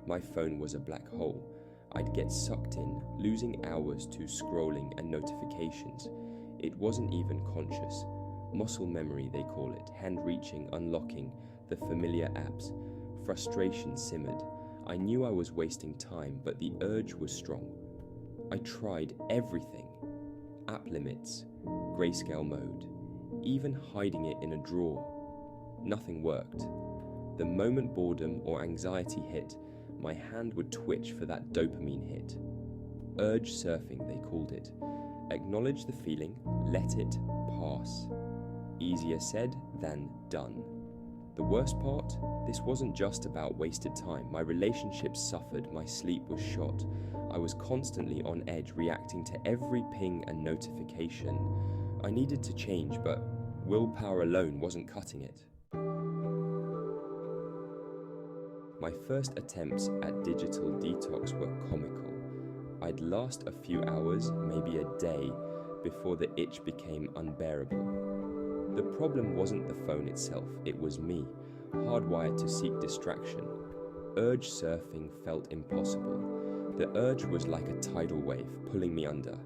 My phone was a black hole. I'd get sucked in, losing hours to scrolling and notifications. It wasn't even conscious. Muscle memory, they call it, hand-reaching, unlocking the familiar apps. Frustration simmered. I knew I was wasting time, but the urge was strong. I tried everything. App limits, grayscale mode, even hiding it in a drawer. Nothing worked. The moment boredom or anxiety hit, my hand would twitch for that dopamine hit. Urge surfing, they called it. Acknowledge the feeling, let it pass. Easier said than done. The worst part? This wasn't just about wasted time. My relationships suffered, my sleep was shot. I was constantly on edge, reacting to every ping and notification. I needed to change, but willpower alone wasn't cutting it. My first attempts at digital detox were comical. I'd last a few hours, maybe a day, before the itch became unbearable. The problem wasn't the phone itself, it was me, hardwired to seek distraction. Urge surfing felt impossible. The urge was like a tidal wave, pulling me under.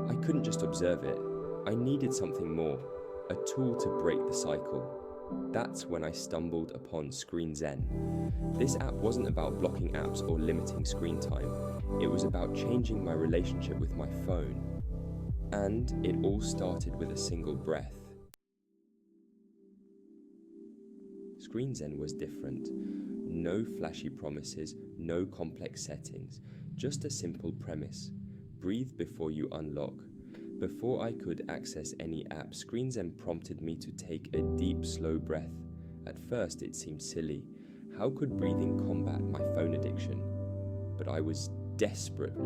I couldn't just observe it. I needed something more, a tool to break the cycle. That's when I stumbled upon Screen Zen. This app wasn't about blocking apps or limiting screen time. It was about changing my relationship with my phone. And it all started with a single breath. Screen Zen was different. No flashy promises, no complex settings, just a simple premise. Breathe before you unlock. Before I could access any app, Screen Zen prompted me to take a deep, slow breath. At first, it seemed silly. How could breathing combat my phone addiction? But I was desperate.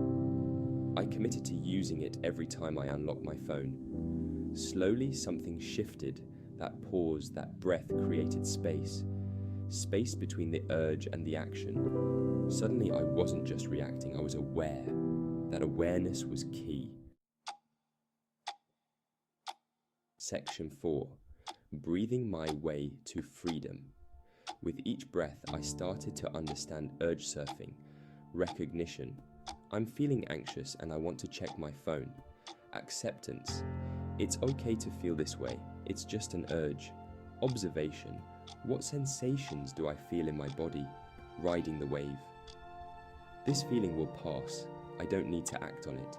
I committed to using it every time I unlocked my phone. Slowly, something shifted. That pause, that breath created space. Space between the urge and the action. Suddenly, I wasn't just reacting, I was aware. That awareness was key. Section 4. Breathing my way to freedom. With each breath, I started to understand urge surfing. Recognition. I'm feeling anxious and I want to check my phone. Acceptance. It's okay to feel this way. It's just an urge. Observation. What sensations do I feel in my body? Riding the wave. This feeling will pass. I don't need to act on it.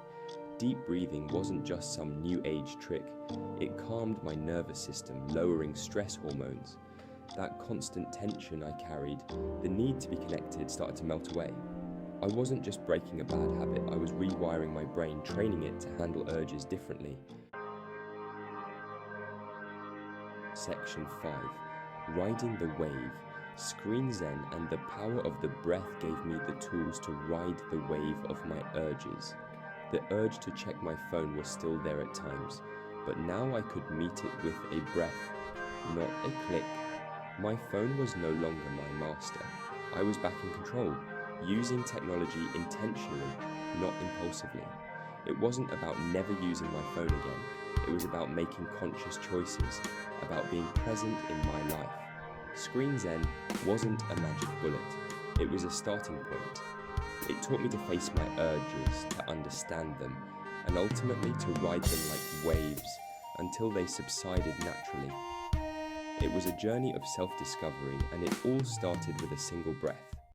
Deep breathing wasn't just some new age trick. It calmed my nervous system, lowering stress hormones. That constant tension I carried, the need to be connected, started to melt away. I wasn't just breaking a bad habit, I was rewiring my brain, training it to handle urges differently. Section 5. Riding the wave. Screen Zen and the power of the breath gave me the tools to ride the wave of my urges. The urge to check my phone was still there at times, but now I could meet it with a breath, not a click. My phone was no longer my master. I was back in control, using technology intentionally, not impulsively. It wasn't about never using my phone again. It was about making conscious choices, about being present in my life. Screen Zen wasn't a magic bullet. It was a starting point. It taught me to face my urges, to understand them, and ultimately to ride them like waves until they subsided naturally. It was a journey of self-discovery, and it all started with a single breath.